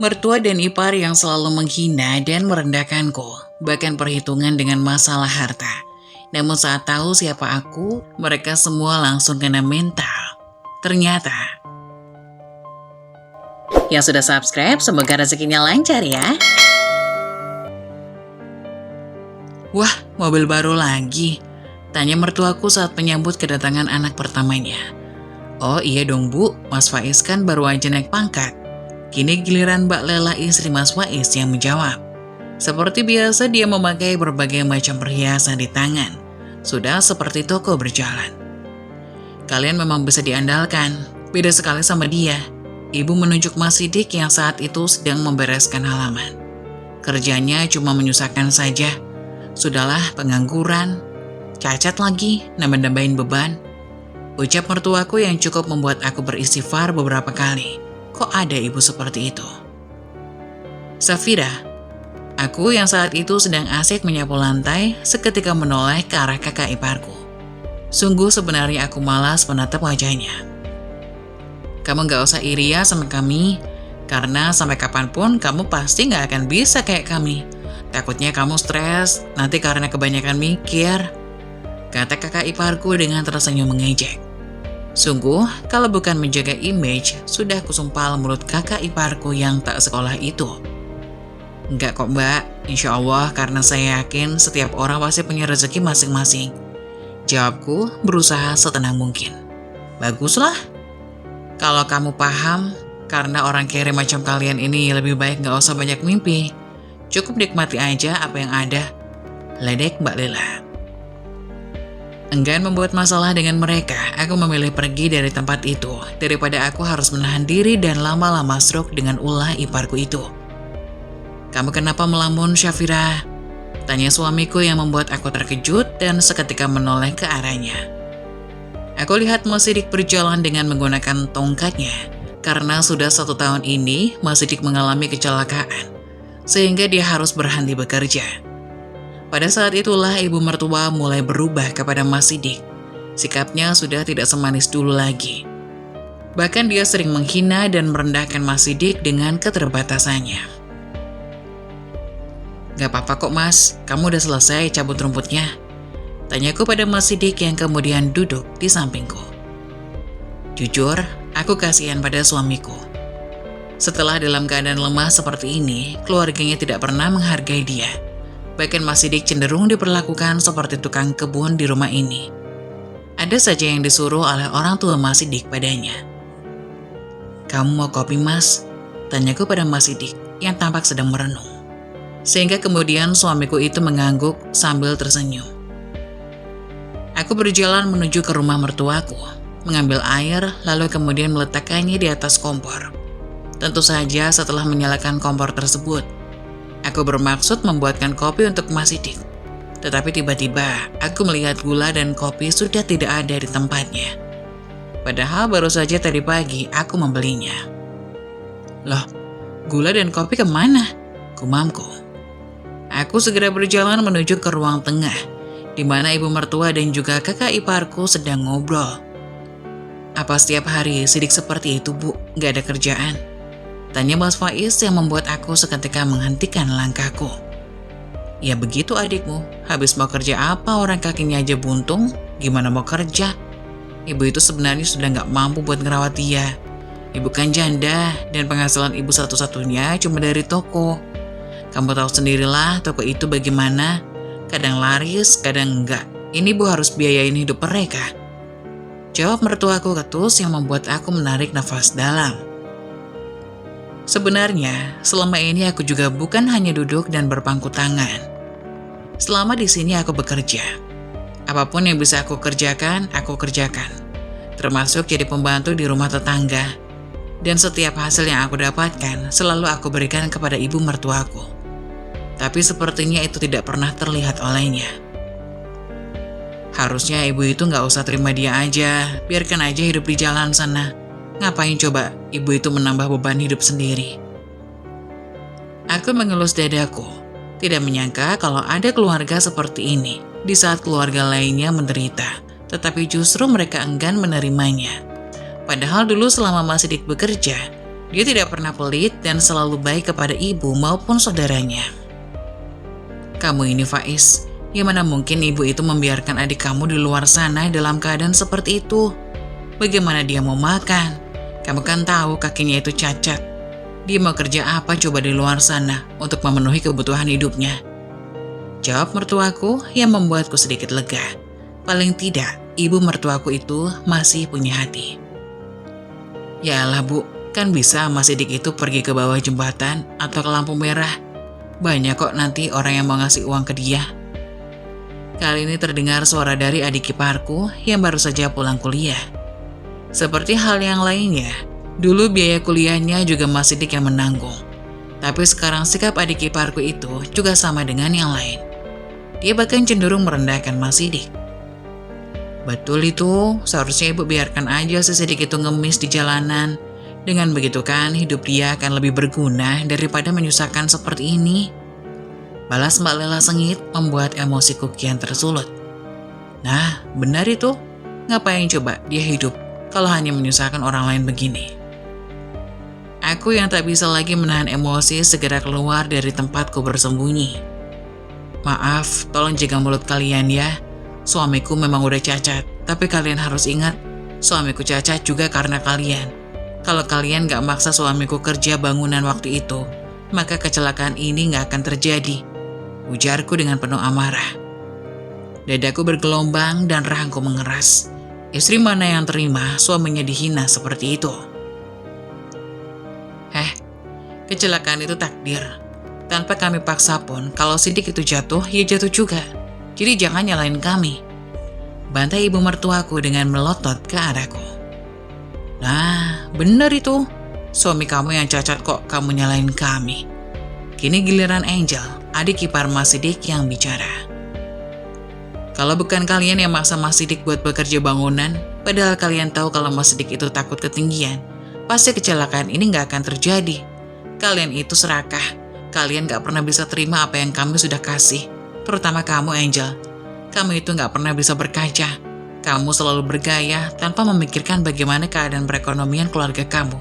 Mertua dan ipar yang selalu menghina dan merendahkanku, bahkan perhitungan dengan masalah harta. Namun saat tahu siapa aku, mereka semua langsung kena mental. Ternyata, yang sudah subscribe, semoga rezekinya lancar ya. Wah, mobil baru lagi, tanya mertuaku saat menyambut kedatangan anak pertamanya. Oh iya dong Bu, Mas Faiz kan baru aja naik pangkat. Kini giliran Mbak Lela istri Mas Faiz yang menjawab. Seperti biasa dia memakai berbagai macam perhiasan di tangan. Sudah seperti toko berjalan. Kalian memang bisa diandalkan, beda sekali sama dia. Ibu menunjuk Mas Sidik yang saat itu sedang membereskan halaman. Kerjanya cuma menyusahkan saja. Sudahlah pengangguran, cacat lagi, nambah-nambahin beban. Ucap mertuaku yang cukup membuat aku beristighfar beberapa kali. Kok ada ibu seperti itu? Safira, aku yang saat itu sedang asik menyapu lantai, seketika menoleh ke arah kakak iparku. Sungguh sebenarnya aku malas menatap wajahnya. Kamu gak usah iri ya sama kami, karena sampai kapanpun kamu pasti gak akan bisa kayak kami. Takutnya kamu stres, nanti karena kebanyakan mikir, kata kakak iparku dengan tersenyum mengejek. Sungguh, kalau bukan menjaga image, sudah kusumpal mulut kakak iparku yang tak sekolah itu. Enggak kok Mbak, insya Allah karena saya yakin setiap orang pasti punya rezeki masing-masing. Jawabku berusaha setenang mungkin. Baguslah. Kalau kamu paham, karena orang kere macam kalian ini lebih baik gak usah banyak mimpi. Cukup nikmati aja apa yang ada. Ledek Mbak Lela. Enggan membuat masalah dengan mereka, aku memilih pergi dari tempat itu, daripada aku harus menahan diri dan lama-lama stroke dengan ulah iparku itu. Kamu kenapa melamun, Syafira? Tanya suamiku yang membuat aku terkejut dan seketika menoleh ke arahnya. Aku lihat Mas Sidik berjalan dengan menggunakan tongkatnya, karena sudah 1 tahun ini Mas Sidik mengalami kecelakaan, sehingga dia harus berhenti bekerja. Pada saat itulah ibu mertua mulai berubah kepada Mas Sidik. Sikapnya sudah tidak semanis dulu lagi. Bahkan dia sering menghina dan merendahkan Mas Sidik dengan keterbatasannya. Gak apa-apa kok Mas, kamu udah selesai cabut rumputnya. Tanyaku pada Mas Sidik yang kemudian duduk di sampingku. Jujur, aku kasihan pada suamiku. Setelah dalam keadaan lemah seperti ini, keluarganya tidak pernah menghargai dia. Bahkan Mas Sidik cenderung diperlakukan seperti tukang kebun di rumah ini. Ada saja yang disuruh oleh orang tua Mas Sidik padanya. Kamu mau kopi Mas? Tanyaku pada Mas Sidik yang tampak sedang merenung. Sehingga kemudian suamiku itu mengangguk sambil tersenyum. Aku berjalan menuju ke rumah mertuaku, mengambil air lalu kemudian meletakkannya di atas kompor. Tentu saja setelah menyalakan kompor tersebut, aku bermaksud membuatkan kopi untuk Mas Sidik. Tetapi tiba-tiba aku melihat gula dan kopi sudah tidak ada di tempatnya. Padahal baru saja tadi pagi aku membelinya. Loh, gula dan kopi kemana? Gumamku. Aku segera berjalan menuju ke ruang tengah, di mana ibu mertua dan juga kakak iparku sedang ngobrol. Apa setiap hari Sidik seperti itu Bu? Gak ada kerjaan? Tanya Mas Faiz yang membuat aku seketika menghentikan langkahku. Ya begitu adikmu, habis mau kerja apa orang kakinya aja buntung, gimana mau kerja? Ibu itu sebenarnya sudah gak mampu buat ngerawat dia. Ibu kan janda dan penghasilan ibu satu-satunya cuma dari toko. Kamu tahu sendirilah toko itu bagaimana, kadang laris, kadang enggak. Ini Bu harus biayain hidup mereka. Jawab mertuaku ketus yang membuat aku menarik nafas dalam. Sebenarnya, selama ini aku juga bukan hanya duduk dan berpangku tangan. Selama di sini aku bekerja. Apapun yang bisa aku kerjakan, termasuk jadi pembantu di rumah tetangga. Dan setiap hasil yang aku dapatkan, selalu aku berikan kepada ibu mertuaku. Tapi sepertinya itu tidak pernah terlihat olehnya. Harusnya ibu itu gak usah terima dia aja, biarkan aja hidup di jalan sana. Ngapain coba ibu itu menambah beban hidup sendiri? Aku mengelus dadaku, tidak menyangka kalau ada keluarga seperti ini di saat keluarga lainnya menderita, tetapi justru mereka enggan menerimanya. Padahal dulu selama Mas Sidik bekerja, Dia tidak pernah pelit dan selalu baik kepada ibu maupun saudaranya. Kamu ini Faiz, gimana mungkin ibu itu membiarkan adik kamu di luar sana dalam keadaan seperti itu? Bagaimana dia mau makan? Kamu kan tahu kakinya itu cacat. Dia mau kerja apa coba di luar sana untuk memenuhi kebutuhan hidupnya? Jawab mertuaku yang membuatku sedikit lega. Paling tidak, ibu mertuaku itu masih punya hati. Yalah Bu, kan bisa Mas Sidik itu pergi ke bawah jembatan atau ke lampu merah. Banyak kok nanti orang yang mau ngasih uang ke dia. Kali ini terdengar suara dari adik iparku yang baru saja pulang kuliah. Seperti hal yang lainnya, dulu biaya kuliahnya juga Mas Sidik yang menanggung. Tapi sekarang sikap adik iparku itu juga sama dengan yang lain. Dia bahkan cenderung merendahkan Mas Sidik. Betul itu, seharusnya ibu biarkan aja si Sidik itu ngemis di jalanan. Dengan begitu kan hidup dia akan lebih berguna daripada menyusahkan seperti ini. Balas Mbak Lela sengit membuat emosiku kian tersulut. Nah, benar itu. Ngapain coba dia hidup kalau hanya menyusahkan orang lain begini? Aku yang tak bisa lagi menahan emosi segera keluar dari tempatku bersembunyi. Maaf, tolong jaga mulut kalian ya. Suamiku memang udah cacat, tapi kalian harus ingat, suamiku cacat juga karena kalian. Kalau kalian gak maksa suamiku kerja bangunan waktu itu, maka kecelakaan ini gak akan terjadi. Ujarku dengan penuh amarah. Dadaku bergelombang dan rahangku mengeras. Istri mana yang terima suaminya dihina seperti itu? Kecelakaan itu takdir. Tanpa kami paksa pun, kalau Sidik itu jatuh, ya jatuh juga. Jadi jangan nyalain kami. Bantai ibu mertuaku dengan melotot ke arahku. Nah, bener itu. Suami kamu yang cacat kok kamu nyalain kami. Kini giliran Angel, adik ipar Mas Sidik yang bicara. Kalau bukan kalian yang maksa Mas Sidik buat bekerja bangunan, padahal kalian tahu kalau Mas Sidik itu takut ketinggian, pasti kecelakaan ini gak akan terjadi. Kalian itu serakah. Kalian gak pernah bisa terima apa yang kami sudah kasih. Terutama kamu Angel. Kamu itu gak pernah bisa berkaca. Kamu selalu bergaya tanpa memikirkan bagaimana keadaan perekonomian keluarga kamu.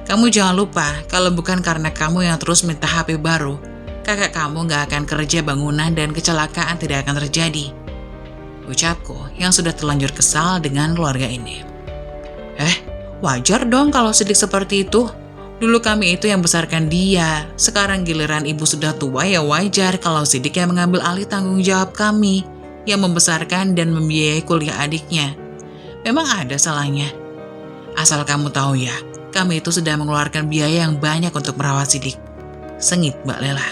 Kamu jangan lupa, kalau bukan karena kamu yang terus minta HP baru, kakak kamu gak akan kerja bangunan dan kecelakaan tidak akan terjadi. Ucapku yang sudah terlanjur kesal dengan keluarga ini. Wajar dong kalau Sidik seperti itu. Dulu kami itu yang besarkan dia. Sekarang giliran ibu sudah tua, ya wajar kalau Sidik yang mengambil alih tanggung jawab kami, yang membesarkan dan membiayai kuliah adiknya. Memang ada salahnya. Asal kamu tahu ya, kami itu sudah mengeluarkan biaya yang banyak untuk merawat Sidik. Sengit Mbak Lela.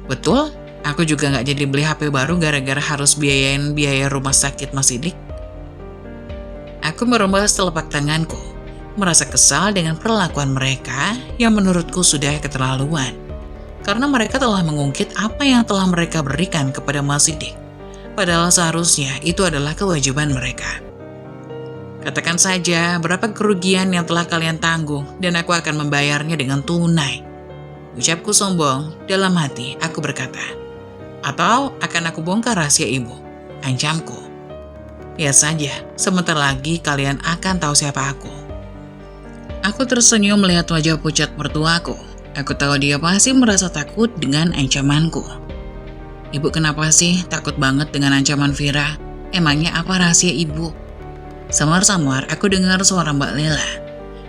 Betul, aku juga gak jadi beli HP baru gara-gara harus biayain biaya rumah sakit Mas Sidik. Aku merembas telapak tanganku, merasa kesal dengan perlakuan mereka yang menurutku sudah keterlaluan. Karena mereka telah mengungkit apa yang telah mereka berikan kepada Mas Sidik. Padahal seharusnya itu adalah kewajiban mereka. Katakan saja berapa kerugian yang telah kalian tanggung dan aku akan membayarnya dengan tunai. Ucapku sombong, dalam hati aku berkata. Atau akan aku bongkar rahasia ibu, ancamku. Ya saja, sebentar lagi kalian akan tahu siapa aku. Aku tersenyum melihat wajah pucat mertuaku. Aku tahu dia pasti merasa takut dengan ancamanku. Ibu kenapa sih takut banget dengan ancaman Vira? Emangnya apa rahasia ibu? Samar-samar aku dengar suara Mbak Lela.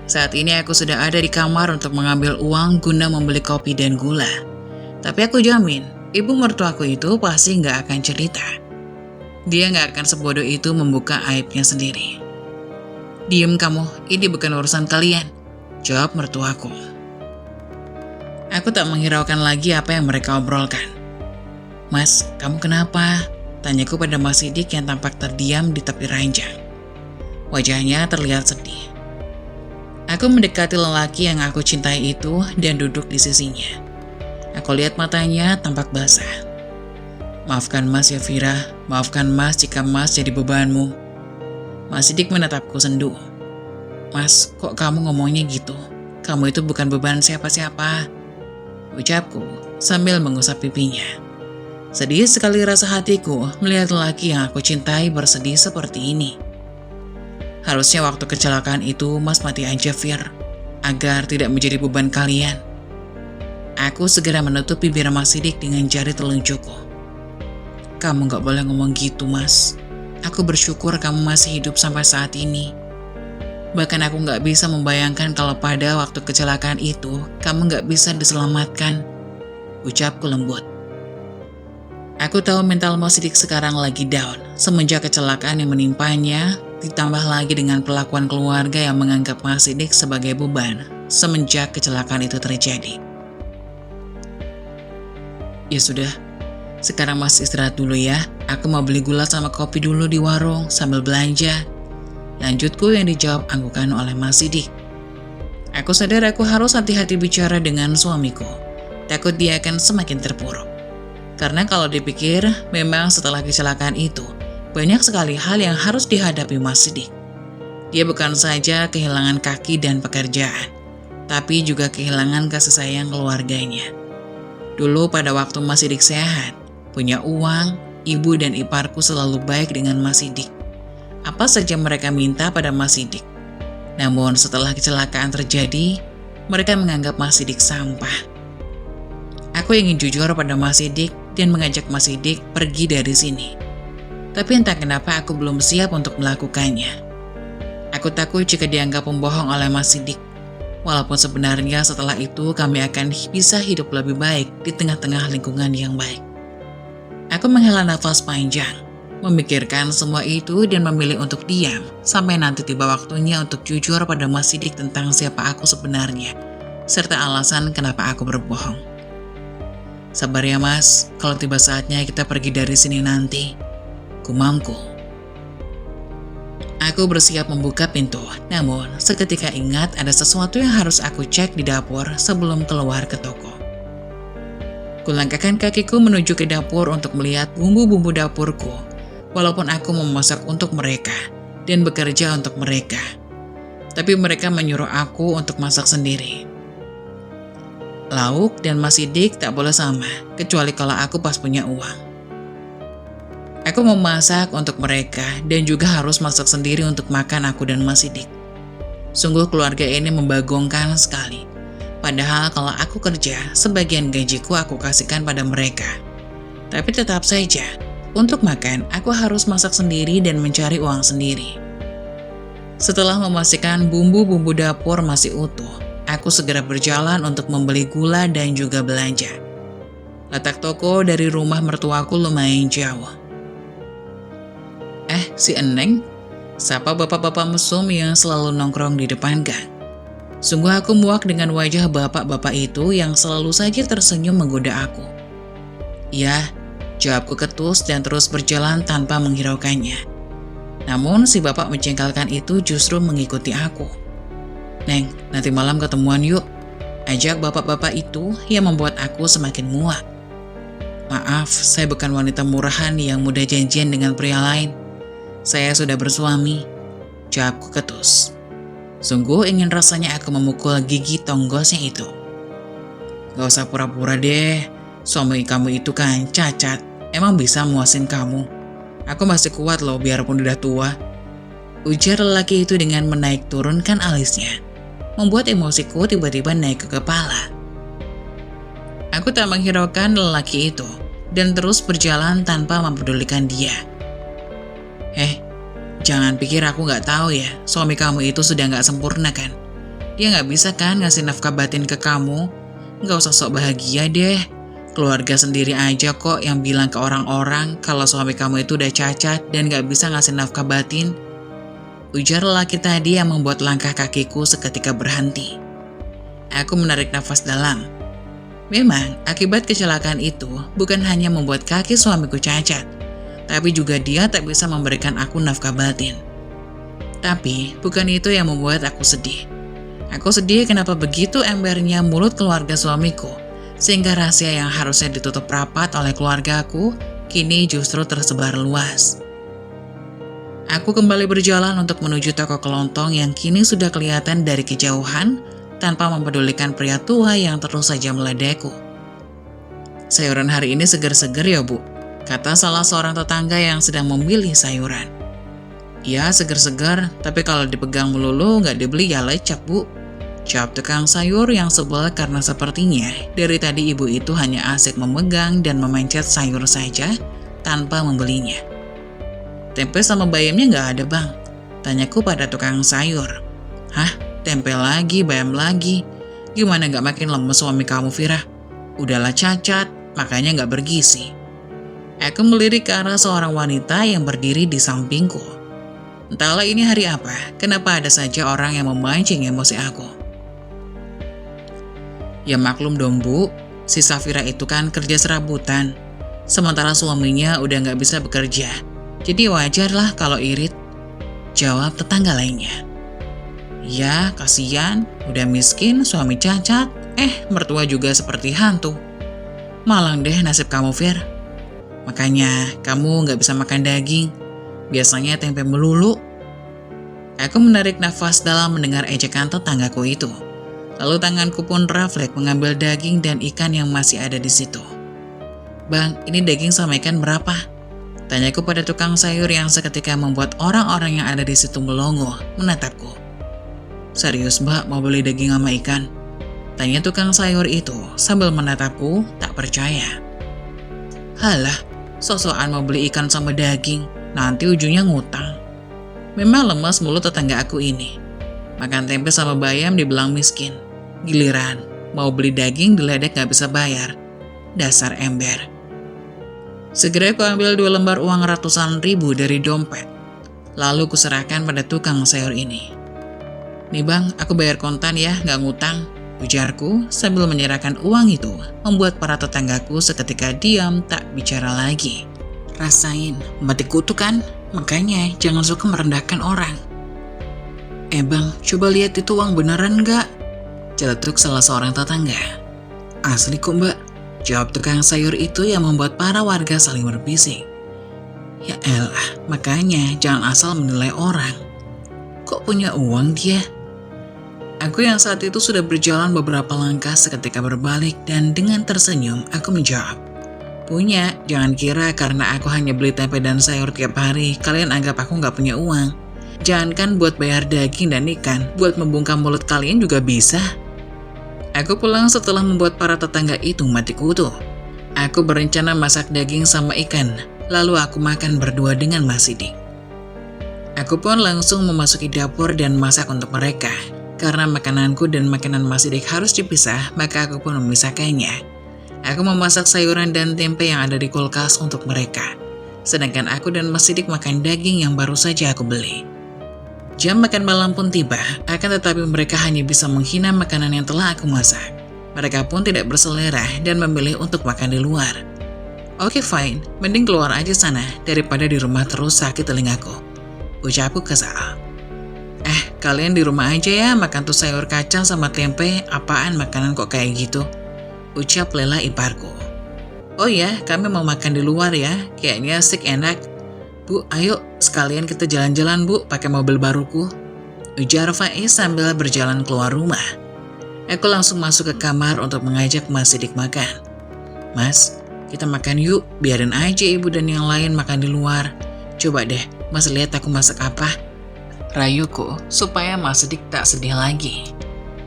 Saat ini aku sudah ada di kamar untuk mengambil uang guna membeli kopi dan gula. Tapi aku jamin, ibu mertuaku itu pasti nggak akan cerita. Dia nggak akan sebodoh itu membuka aibnya sendiri. Diem kamu, ini bukan urusan kalian, jawab mertuaku. Aku tak menghiraukan lagi apa yang mereka obrolkan. Mas, kamu kenapa? Tanyaku pada Mas Sidik yang tampak terdiam di tepi ranjang. Wajahnya terlihat sedih. Aku mendekati lelaki yang aku cintai itu dan duduk di sisinya. Aku lihat matanya tampak basah. Maafkan Mas ya Vira, maafkan Mas jika Mas jadi bebanmu. Mas Sidik menatapku sendu. Mas, kok kamu ngomongnya gitu? Kamu itu bukan beban siapa-siapa. Ucapku sambil mengusap pipinya. Sedih sekali rasa hatiku melihat lelaki yang aku cintai bersedih seperti ini. Harusnya waktu kecelakaan itu Mas mati aja, Fir. agar tidak menjadi beban kalian. Aku segera menutup bibir Mas Sidik dengan jari telunjukku. Kamu gak boleh ngomong gitu, Mas. Aku bersyukur kamu masih hidup sampai saat ini. Bahkan aku gak bisa membayangkan kalau pada waktu kecelakaan itu, kamu gak bisa diselamatkan. Ucapku lembut. Aku tahu mental Mas Sidik sekarang lagi down, semenjak kecelakaan yang menimpanya, ditambah lagi dengan perlakuan keluarga yang menganggap Mas Sidik sebagai beban, semenjak kecelakaan itu terjadi. Ya sudah, sekarang Mas istirahat dulu ya. Aku mau beli gula sama kopi dulu di warung sambil belanja. Lanjutku yang dijawab anggukan oleh Mas Sidik. Aku sadar aku harus hati-hati bicara dengan suamiku. Takut dia akan semakin terpuruk. Karena kalau dipikir, memang setelah kecelakaan itu, banyak sekali hal yang harus dihadapi Mas Sidik. Dia bukan saja kehilangan kaki dan pekerjaan, tapi juga kehilangan kasih sayang keluarganya. Dulu pada waktu Mas Sidik sehat, punya uang, ibu dan iparku selalu baik dengan Mas Sidik. Apa saja mereka minta pada Mas Sidik. Namun setelah kecelakaan terjadi, mereka menganggap Mas Sidik sampah. Aku ingin jujur pada Mas Sidik dan mengajak Mas Sidik pergi dari sini. Tapi entah kenapa aku belum siap untuk melakukannya. Aku takut jika dianggap pembohong oleh Mas Sidik. Walaupun sebenarnya setelah itu kami akan bisa hidup lebih baik di tengah-tengah lingkungan yang baik. Aku menghela nafas panjang, memikirkan semua itu dan memilih untuk diam sampai nanti tiba waktunya untuk jujur pada Mas Sidik tentang siapa aku sebenarnya, serta alasan kenapa aku berbohong. Sabar ya Mas, kalau tiba saatnya kita pergi dari sini nanti, gumamku. Aku bersiap membuka pintu, namun seketika ingat ada sesuatu yang harus aku cek di dapur sebelum keluar ke toko. Kulangkahkan kakiku menuju ke dapur untuk melihat bumbu-bumbu dapurku, walaupun aku memasak untuk mereka dan bekerja untuk mereka. Tapi mereka menyuruh aku untuk masak sendiri. Lauk dan Mas Sidik tak boleh sama, kecuali kalau aku pas punya uang. Aku memasak untuk mereka dan juga harus masak sendiri untuk makan aku dan Mas Sidik. Sungguh keluarga ini membagongkan sekali. Padahal kalau aku kerja, sebagian gajiku aku kasihkan pada mereka. Tapi tetap saja, untuk makan aku harus masak sendiri dan mencari uang sendiri. Setelah memastikan bumbu-bumbu dapur masih utuh, aku segera berjalan untuk membeli gula dan juga belanja. Letak toko dari rumah mertuaku lumayan jauh. Si Eneng, sapa bapak-bapak mesum yang selalu nongkrong di depan gang. Sungguh aku muak dengan wajah bapak-bapak itu yang selalu saja tersenyum menggoda aku. Ya, jawabku ketus dan terus berjalan tanpa menghiraukannya. Namun si bapak menjengkelkan itu justru mengikuti aku. Neng, nanti malam ketemuan yuk, ajak bapak-bapak itu yang membuat aku semakin muak. Maaf, saya bukan wanita murahan yang mudah janjian dengan pria lain. Saya sudah bersuami, jawabku ketus. Sungguh ingin rasanya aku memukul gigi tonggosnya itu. Gak usah pura-pura deh, suami kamu itu kan cacat, emang bisa muasin kamu. Aku masih kuat loh biarpun udah tua. Ujar lelaki itu dengan menaik turunkan alisnya, membuat emosiku tiba-tiba naik ke kepala. Aku tak menghiraukan lelaki itu, dan terus berjalan tanpa mempedulikan dia. Jangan pikir aku gak tahu ya, suami kamu itu sudah gak sempurna kan? Dia gak bisa kan ngasih nafkah batin ke kamu? Gak usah sok bahagia deh. Keluarga sendiri aja kok yang bilang ke orang-orang kalau suami kamu itu udah cacat dan gak bisa ngasih nafkah batin. Ujar lelaki tadi yang membuat langkah kakiku seketika berhenti. Aku menarik nafas dalam. Memang, akibat kecelakaan itu bukan hanya membuat kaki suamiku cacat, tapi juga dia tak bisa memberikan aku nafkah batin. Tapi bukan itu yang membuat aku sedih. Aku sedih kenapa begitu embernya mulut keluarga suamiku, sehingga rahasia yang harusnya ditutup rapat oleh keluargaku, kini justru tersebar luas. Aku kembali berjalan untuk menuju toko kelontong yang kini sudah kelihatan dari kejauhan, tanpa mempedulikan pria tua yang terus saja meledekku. Sayuran hari ini segar-segar ya Bu, kata salah seorang tetangga yang sedang memilih sayuran. Ya, segar-segar, tapi kalau dipegang melulu nggak dibeli ya lecak Bu, Jawab tukang sayur yang sebel karena sepertinya dari tadi ibu itu hanya asik memegang dan memencet sayur saja tanpa membelinya. Tempe sama bayamnya nggak ada bang, tanyaku pada tukang sayur. Hah? Tempe lagi, bayam lagi? Gimana nggak makin lemes suami kamu Vira? Udahlah cacat, makanya nggak bergizi. Aku melirik ke arah seorang wanita yang berdiri di sampingku. Entahlah ini hari apa, kenapa ada saja orang yang memancing emosi aku. Ya maklum dong bu, si Safira itu kan kerja serabutan. Sementara suaminya udah nggak bisa bekerja. Jadi wajar lah kalau irit. Jawab tetangga lainnya. Ya kasihan, udah miskin, suami cacat, mertua juga seperti hantu. Malang deh nasib kamu Fir. Makanya kamu nggak bisa makan daging. Biasanya tempe melulu. Aku menarik nafas dalam mendengar ejekan tetanggaku itu. Lalu tanganku pun refleks mengambil daging dan ikan yang masih ada di situ. Bang, ini daging sama ikan berapa? Tanyaku pada tukang sayur yang seketika membuat orang-orang yang ada di situ melongo, menatapku. Serius mbak mau beli daging sama ikan? Tanya tukang sayur itu sambil menatapku tak percaya. Halah, sosokan mau beli ikan sama daging, nanti ujungnya ngutang. Memang lemas mulut tetangga aku ini. Makan tempe sama bayam dibilang miskin. Giliran, mau beli daging diledek gak bisa bayar. Dasar ember. Segera aku ambil 2 lembar uang ratusan ribu dari dompet. Lalu kuserahkan pada tukang sayur ini. Nih bang, aku bayar kontan ya, gak ngutang. Ujarku sambil menyerahkan uang itu, membuat para tetanggaku seketika diam tak bicara lagi. Rasain, mati kutu kan? Makanya jangan suka merendahkan orang. Bang, coba lihat itu uang beneran nggak? Celetuk salah seorang tetangga. Asli kok mbak, jawab tukang sayur itu yang membuat para warga saling berbisik. Ya elah, makanya jangan asal menilai orang. Kok punya uang dia? Aku yang saat itu sudah berjalan beberapa langkah seketika berbalik dan dengan tersenyum aku menjawab. Punya, jangan kira karena aku hanya beli tempe dan sayur tiap hari, kalian anggap aku nggak punya uang. Jangankan buat bayar daging dan ikan, buat membungkam mulut kalian juga bisa. Aku pulang setelah membuat para tetangga itu mati kutu. Aku berencana masak daging sama ikan, lalu aku makan berdua dengan Mas Sidik. Aku pun langsung memasuki dapur dan masak untuk mereka. Karena makananku dan makanan Mas Sidik harus dipisah, maka aku pun memisahkannya. Aku memasak sayuran dan tempe yang ada di kulkas untuk mereka. Sedangkan aku dan Mas Sidik makan daging yang baru saja aku beli. Jam makan malam pun tiba, akan tetapi mereka hanya bisa menghina makanan yang telah aku masak. Mereka pun tidak berselera dan memilih untuk makan di luar. Oke fine, mending keluar aja sana daripada di rumah terus sakit telingaku. Ucapku kesal. Kalian di rumah aja ya makan tuh sayur kacang sama tempe, apaan makanan kok kayak gitu? Ucap Lela iparku. Oh ya, kami mau makan di luar ya, kayaknya asik enak. Bu, ayo sekalian kita jalan-jalan bu, pakai mobil baruku. Ujar Faiz sambil berjalan keluar rumah. Aku langsung masuk ke kamar untuk mengajak Mas Sidik makan. Mas, kita makan yuk, biarin aja ibu dan yang lain makan di luar. Coba deh, Mas lihat aku masak apa. Rayuku, supaya Mas Sidik tak sedih lagi.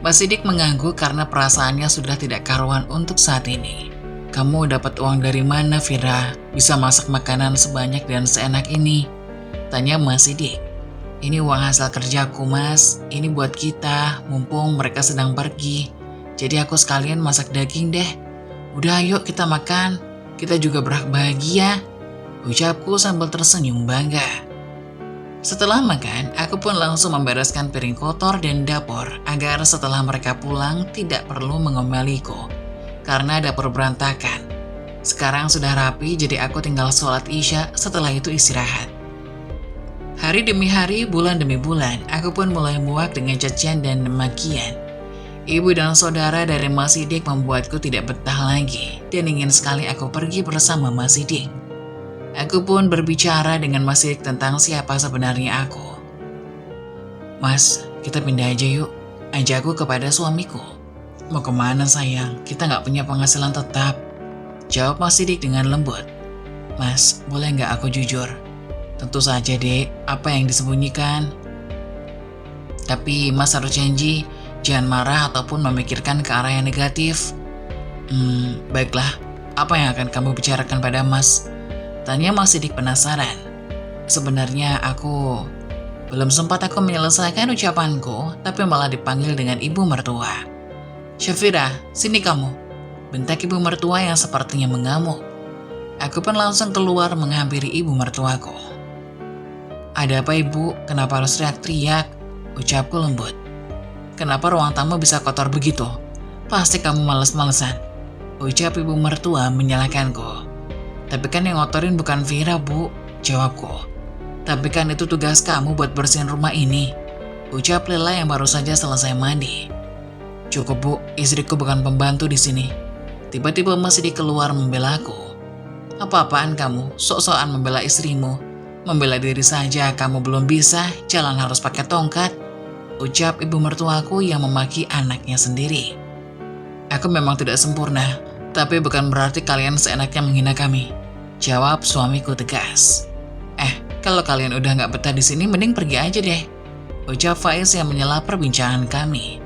Mas Sidik mengangguk karena perasaannya sudah tidak karuan untuk saat ini. Kamu dapat uang dari mana, Vira? Bisa masak makanan sebanyak dan seenak ini? Tanya Mas Sidik. Ini uang hasil kerjaku, Mas. Ini buat kita, mumpung mereka sedang pergi. Jadi aku sekalian masak daging deh. Udah ayo kita makan. Kita juga berhak bahagia. Ucapku sambil tersenyum bangga. Setelah makan, aku pun langsung membereskan piring kotor dan dapur agar setelah mereka pulang tidak perlu mengomeliku. Karena dapur berantakan. Sekarang sudah rapi, jadi aku tinggal sholat isya, setelah itu istirahat. Hari demi hari, bulan demi bulan, aku pun mulai muak dengan cacian dan demakian. Ibu dan saudara dari Mas Sidik membuatku tidak betah lagi, dan ingin sekali aku pergi bersama Mas Sidik. Aku pun berbicara dengan Mas Sidik tentang siapa sebenarnya aku. Mas, kita pindah aja yuk, ajakku kepada suamiku. Mau kemana sayang? Kita nggak punya penghasilan tetap. Jawab Mas Sidik dengan lembut. Mas, boleh nggak aku jujur? Tentu saja dek, apa yang disembunyikan? Tapi Mas harus janji, Jangan marah ataupun memikirkan ke arah yang negatif. Baiklah, apa yang akan kamu bicarakan pada Mas? Tanya Mas Sidik penasaran. Sebenarnya belum sempat aku menyelesaikan ucapanku, tapi malah dipanggil dengan ibu mertua. Syafira, sini kamu. Bentak ibu mertua yang sepertinya mengamuk. Aku pun langsung keluar menghampiri ibu mertuaku. Ada apa ibu? Kenapa harus teriak-teriak? Ucapku lembut. Kenapa ruang tamu bisa kotor begitu? Pasti kamu males-malesan. Ucap ibu mertua menyalahkanku. Tapi kan yang ngotorin bukan Vira, Bu. Jawabku. Tapi kan itu tugas kamu buat bersihin rumah ini. Ucap Lila yang baru saja selesai mandi. Cukup Bu, istriku bukan pembantu di sini. Tiba-tiba Mas Sidik keluar membela aku. Apa-apaan kamu, sok-sokan membela istrimu. Membela diri saja kamu belum bisa, jalan harus pakai tongkat. Ucap ibu mertuaku yang memaki anaknya sendiri. Aku memang tidak sempurna, tapi bukan berarti kalian seenaknya menghina kami. Jawab suamiku tegas. Kalau kalian udah nggak betah di sini, mending pergi aja deh. Ucap Faiz yang menyela perbincangan kami.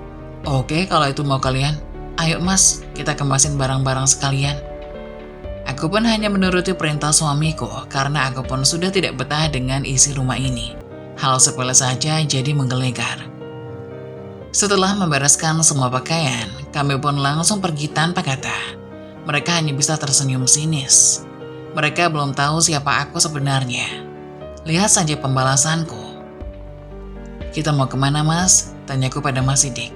Oke, kalau itu mau kalian. Ayo Mas, kita kemasin barang-barang sekalian. Aku pun hanya menuruti perintah suamiku karena aku pun sudah tidak betah dengan isi rumah ini. Hal sepele saja jadi menggelegar. Setelah membereskan semua pakaian, kami pun langsung pergi tanpa kata. Mereka hanya bisa tersenyum sinis. Mereka belum tahu siapa aku sebenarnya. Lihat saja pembalasanku. Kita mau kemana Mas? Tanyaku pada Mas Sidik.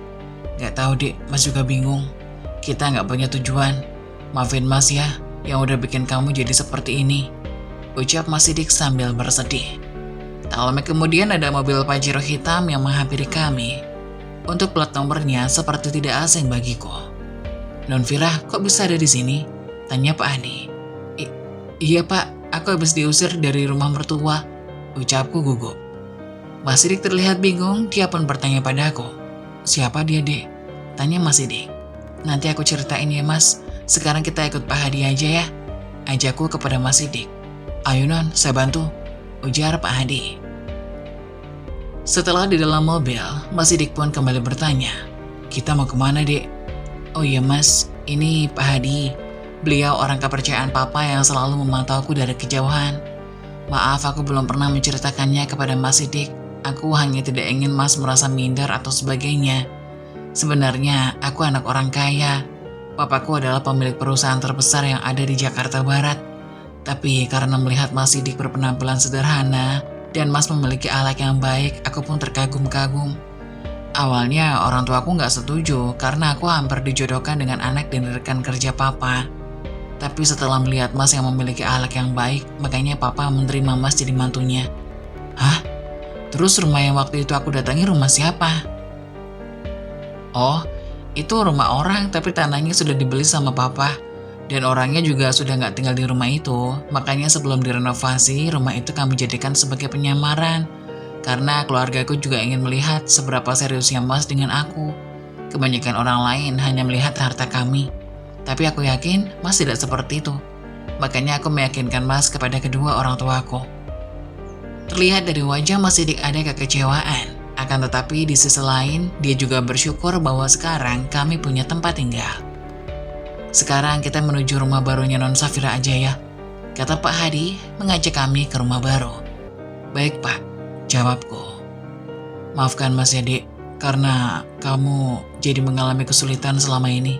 Gak tahu Dek, Mas juga bingung. Kita gak punya tujuan. Maafin Mas ya, yang udah bikin kamu jadi seperti ini. Ucap Mas Sidik sambil bersedih. Tak lama kemudian ada mobil Pajero hitam yang menghampiri kami. Untuk plat nomornya seperti tidak asing bagiku. Non Vira, kok bisa ada di sini? Tanya Pak Adi. Iya Pak, aku habis diusir dari rumah mertua. Ucapku gugup. Mas Sidik terlihat bingung, dia pun bertanya padaku. Siapa dia Dek? Tanya Mas Sidik. Nanti aku ceritain ya Mas, sekarang kita ikut Pak Hadi aja ya. Ajakku kepada Mas Sidik. Ayo Non, saya bantu. Ujar Pak Hadi. Setelah di dalam mobil, Mas Sidik pun kembali bertanya. Kita mau kemana Dek? Oh iya Mas, ini Pak Hadi. Beliau orang kepercayaan Papa yang selalu memantauku dari kejauhan. Maaf aku belum pernah menceritakannya kepada Mas Sidik. Aku hanya tidak ingin Mas merasa minder atau sebagainya. Sebenarnya aku anak orang kaya. Papaku adalah pemilik perusahaan terbesar yang ada di Jakarta Barat. Tapi karena melihat Mas Sidik berpenampilan sederhana dan Mas memiliki akhlak yang baik, aku pun terkagum-kagum. Awalnya orang tuaku nggak setuju karena aku hampir dijodohkan dengan anak dan rekan kerja Papa. Tapi setelah melihat Mas yang memiliki akhlak yang baik, makanya Papa menerima Mas jadi mantunya. Hah? Terus rumah yang waktu itu aku datangi rumah siapa? Oh, itu rumah orang tapi tanahnya sudah dibeli sama Papa. Dan orangnya juga sudah nggak tinggal di rumah itu. Makanya sebelum direnovasi, rumah itu kami jadikan sebagai penyamaran. Karena keluargaku juga ingin melihat seberapa seriusnya Mas dengan aku. Kebanyakan orang lain hanya melihat harta kami. Tapi aku yakin Mas tidak seperti itu. Makanya aku meyakinkan Mas kepada kedua orang tuaku. Terlihat dari wajah Mas Sidik ada kekecewaan. Akan tetapi di sisi lain, dia juga bersyukur bahwa sekarang kami punya tempat tinggal. Sekarang kita menuju rumah barunya Non Safira aja ya, kata Pak Hadi mengajak kami ke rumah baru. Baik Pak, jawabku. Maafkan Mas ya Dek, karena kamu jadi mengalami kesulitan selama ini.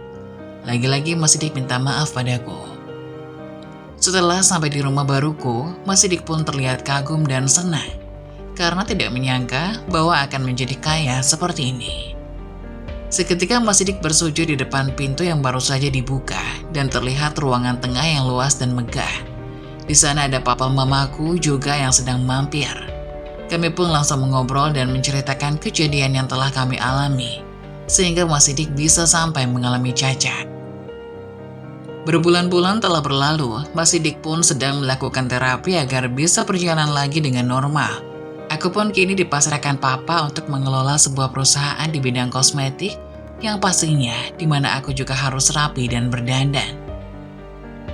Lagi-lagi Mas Sidik minta maaf padaku. Setelah sampai di rumah baruku, Mas Sidik pun terlihat kagum dan senang karena tidak menyangka bahwa akan menjadi kaya seperti ini. Seketika Mas Sidik bersujud di depan pintu yang baru saja dibuka dan terlihat ruangan tengah yang luas dan megah. Di sana ada papa mamaku juga yang sedang mampir. Kami pun langsung mengobrol dan menceritakan kejadian yang telah kami alami, sehingga Mas Sidik bisa sampai mengalami cacat. Berbulan-bulan telah berlalu, Mas Sidik pun sedang melakukan terapi agar bisa berjalan lagi dengan normal. Aku pun kini dipasrahkan Papa untuk mengelola sebuah perusahaan di bidang kosmetik yang pastinya di mana aku juga harus rapi dan berdandan.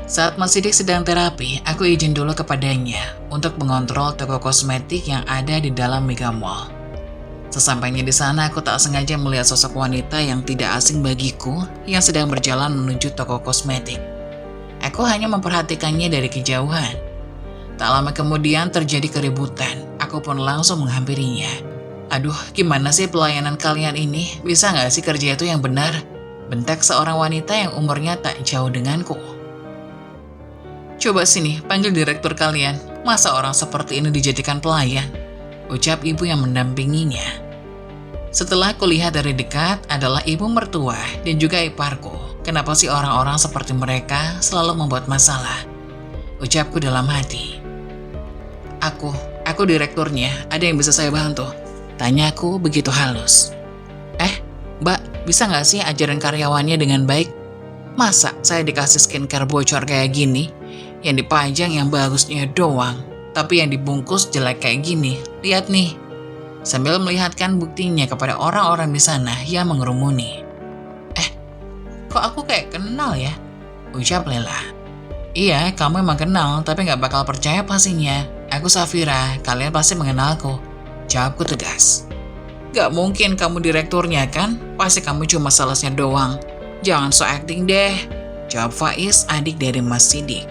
Saat Mas Sidik sedang terapi, aku izin dulu kepadanya untuk mengontrol toko kosmetik yang ada di dalam Mega Mall. Sesampainya di sana, aku tak sengaja melihat sosok wanita yang tidak asing bagiku yang sedang berjalan menuju toko kosmetik. Aku hanya memperhatikannya dari kejauhan. Tak lama kemudian terjadi keributan, aku pun langsung menghampirinya. Aduh, gimana sih pelayanan kalian ini? Bisa nggak sih kerja itu yang benar? Bentak seorang wanita yang umurnya tak jauh denganku. Coba sini, panggil direktur kalian. Masa orang seperti ini dijadikan pelayan? Ucap ibu yang mendampinginya. Setelah kulihat dari dekat adalah ibu mertua dan juga iparku. Kenapa sih orang-orang seperti mereka selalu membuat masalah? Ucapku dalam hati. Aku direkturnya, ada yang bisa saya bantu? Tanyaku begitu halus. Mbak, bisa nggak sih ajarin karyawannya dengan baik? Masa saya dikasih skincare bocor kayak gini? Yang dipajang yang bagusnya doang, tapi yang dibungkus jelek kayak gini. Lihat nih. Sambil melihatkan buktinya kepada orang-orang di sana yang mengerumuni. Kok aku kayak kenal ya? Ucap Lela. Iya, kamu emang kenal, tapi gak bakal percaya pastinya. Aku Safira, kalian pasti mengenalku. Jawabku tegas. Gak mungkin kamu direkturnya kan? Pasti kamu cuma salesnya doang. Jangan so acting deh. Jawab Faiz, adik dari Mas Sidik.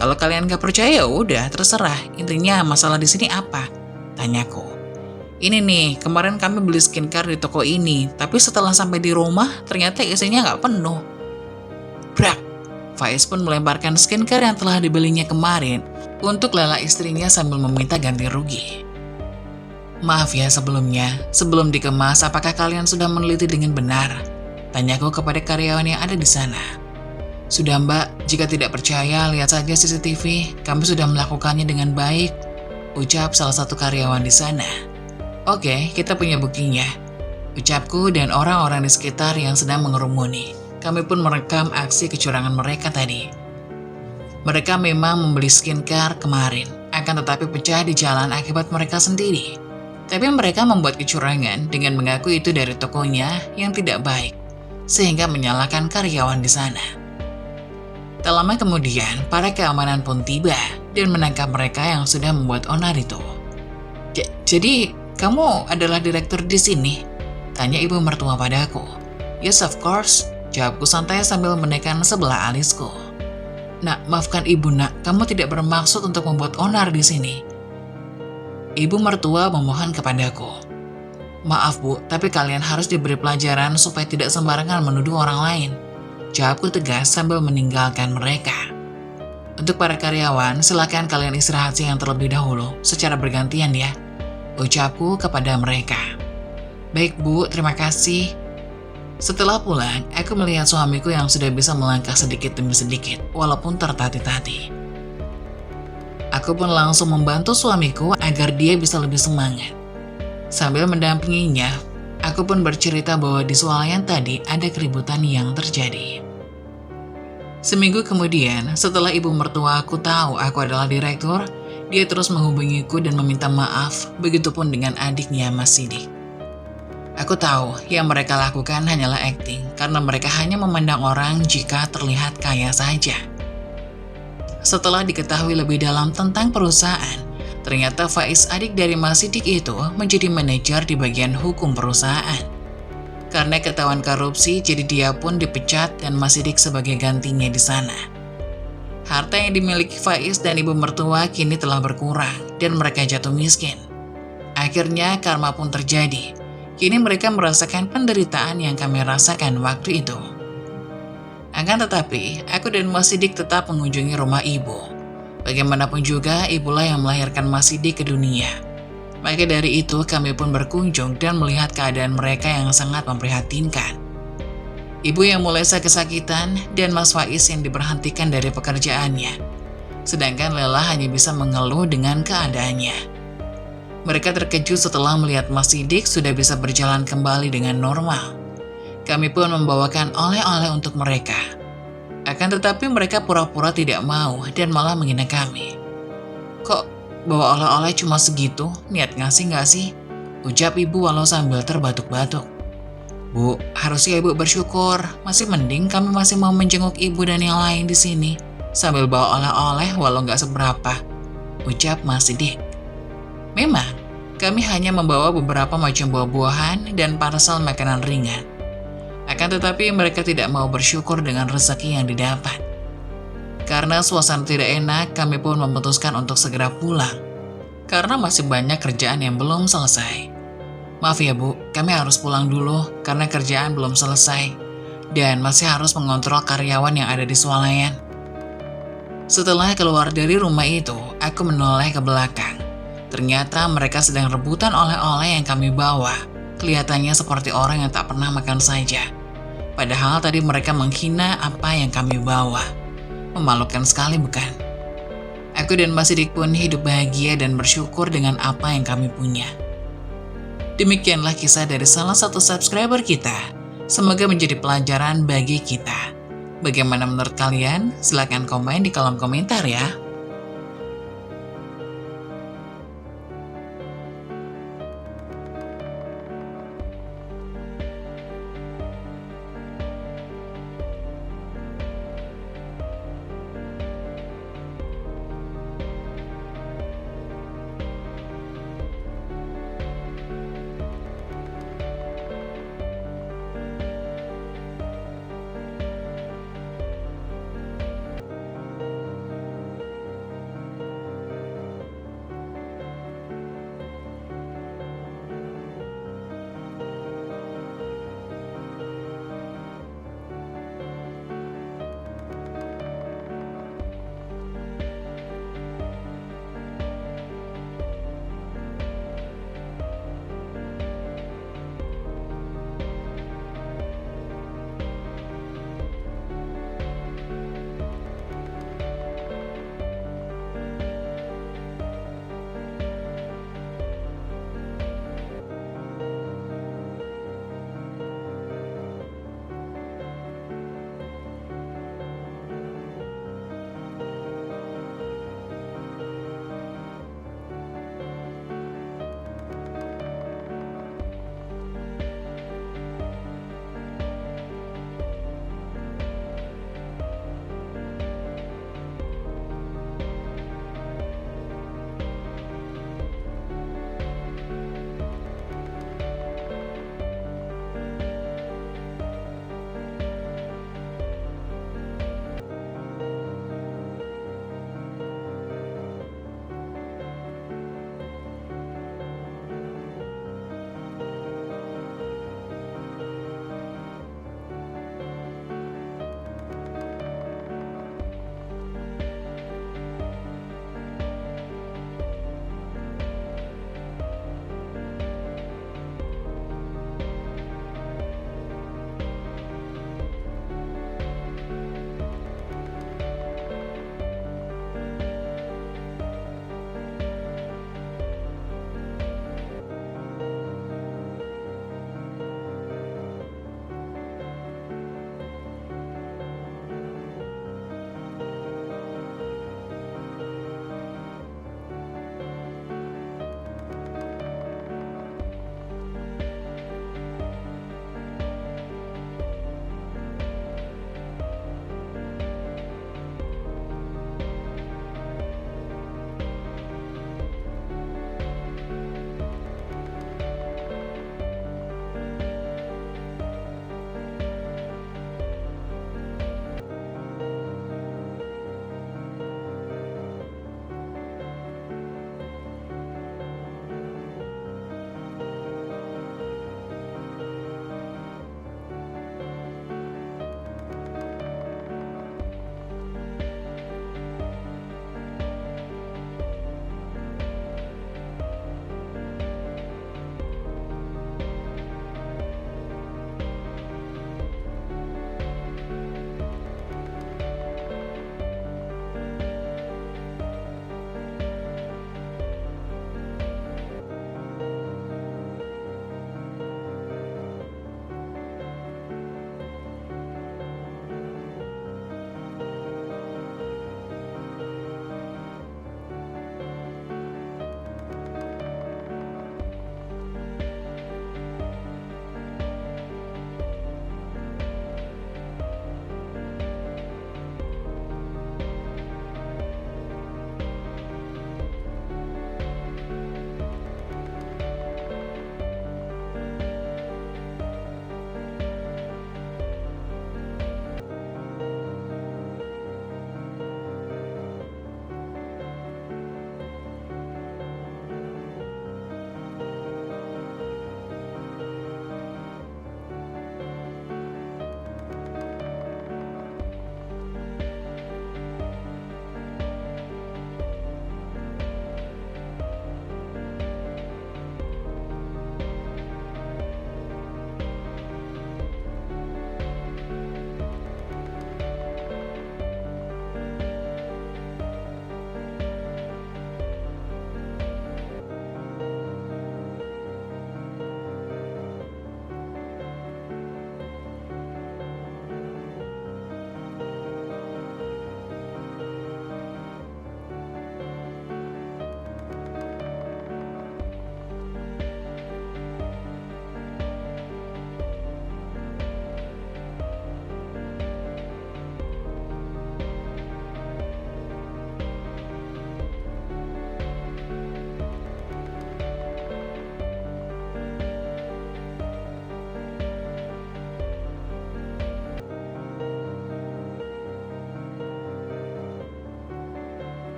Kalau kalian gak percaya, udah terserah. Intinya masalah di sini apa? Tanyaku. Ini nih, kemarin kami beli skincare di toko ini, tapi setelah sampai di rumah, ternyata isinya nggak penuh. Brak! Faiz pun melemparkan skincare yang telah dibelinya kemarin untuk Lela istrinya sambil meminta ganti rugi. Maaf ya sebelumnya, sebelum dikemas, apakah kalian sudah meneliti dengan benar? Tanyaku kepada karyawan yang ada di sana. Sudah mbak, jika tidak percaya, lihat saja CCTV, kami sudah melakukannya dengan baik, ucap salah satu karyawan di sana. Oke, kita punya buktinya. Ucapku dan orang-orang di sekitar yang sedang mengerumuni. Kami pun merekam aksi kecurangan mereka tadi. Mereka memang membeli skincare kemarin, akan tetapi pecah di jalan akibat mereka sendiri. Tapi mereka membuat kecurangan dengan mengaku itu dari tokonya yang tidak baik, sehingga menyalahkan karyawan di sana. Tak lama kemudian, para keamanan pun tiba dan menangkap mereka yang sudah membuat onar itu. Jadi, kamu adalah direktur di sini? Tanya ibu mertua padaku. Yes, of course. Jawabku santai sambil menekan sebelah alisku. Nak, maafkan ibu nak, kamu tidak bermaksud untuk membuat onar di sini. Ibu mertua memohon kepadaku. Maaf bu, tapi kalian harus diberi pelajaran supaya tidak sembarangan menuduh orang lain. Jawabku tegas sambil meninggalkan mereka. Untuk para karyawan, silakan kalian istirahat siang terlebih dahulu, secara bergantian ya. Ucapku kepada mereka. Baik bu, terima kasih. Setelah pulang, aku melihat suamiku yang sudah bisa melangkah sedikit demi sedikit, walaupun tertati-tati. Aku pun langsung membantu suamiku agar dia bisa lebih semangat. Sambil mendampinginya, aku pun bercerita bahwa di swalayan tadi ada keributan yang terjadi. Seminggu kemudian, setelah ibu mertua aku tahu aku adalah direktur, dia terus menghubungiku dan meminta maaf, begitupun dengan adiknya Mas Sidik. Aku tahu yang mereka lakukan hanyalah acting, karena mereka hanya memandang orang jika terlihat kaya saja. Setelah diketahui lebih dalam tentang perusahaan, ternyata Faiz, adik dari Mas Sidik itu, menjadi manajer di bagian hukum perusahaan. Karena ketahuan korupsi, jadi dia pun dipecat dan Mas Sidik sebagai gantinya di sana. Harta yang dimiliki Faiz dan ibu mertua kini telah berkurang dan mereka jatuh miskin. Akhirnya karma pun terjadi. Kini mereka merasakan penderitaan yang kami rasakan waktu itu. Akan tetapi, aku dan Mas Sidik tetap mengunjungi rumah ibu. Bagaimanapun juga, ibulah yang melahirkan Mas Sidik ke dunia. Maka dari itu, kami pun berkunjung dan melihat keadaan mereka yang sangat memprihatinkan. Ibu yang mulai kesakitan dan Mas Faiz yang diberhentikan dari pekerjaannya. Sedangkan Lela hanya bisa mengeluh dengan keadaannya. Mereka terkejut setelah melihat Mas Sidik sudah bisa berjalan kembali dengan normal. Kami pun membawakan oleh-oleh untuk mereka. Akan tetapi mereka pura-pura tidak mau dan malah menghina kami. Kok bawa oleh-oleh cuma segitu? Niat ngasih nggak sih? Ucap ibu walau sambil terbatuk-batuk. Bu, harusnya ibu bersyukur. Masih mending kami masih mau menjenguk ibu dan yang lain di sini. Sambil bawa oleh-oleh walau nggak seberapa. Ucap Mas Sidik. Memang, Kami hanya membawa beberapa macam buah-buahan dan parsel makanan ringan. Akan tetapi mereka tidak mau bersyukur dengan rezeki yang didapat. Karena suasana tidak enak, kami pun memutuskan untuk segera pulang. Karena masih banyak kerjaan yang belum selesai. Maaf ya Bu, kami harus pulang dulu karena kerjaan belum selesai. Dan masih harus mengontrol karyawan yang ada di swalayan. Setelah keluar dari rumah itu, aku menoleh ke belakang. Ternyata mereka sedang rebutan oleh-oleh yang kami bawa. Kelihatannya seperti orang yang tak pernah makan saja. Padahal tadi mereka menghina apa yang kami bawa. Memalukan sekali bukan? Aku dan Mas Sidik pun hidup bahagia dan bersyukur dengan apa yang kami punya. Demikianlah kisah dari salah satu subscriber kita. Semoga menjadi pelajaran bagi kita. Bagaimana menurut kalian? Silahkan komen di kolom komentar ya.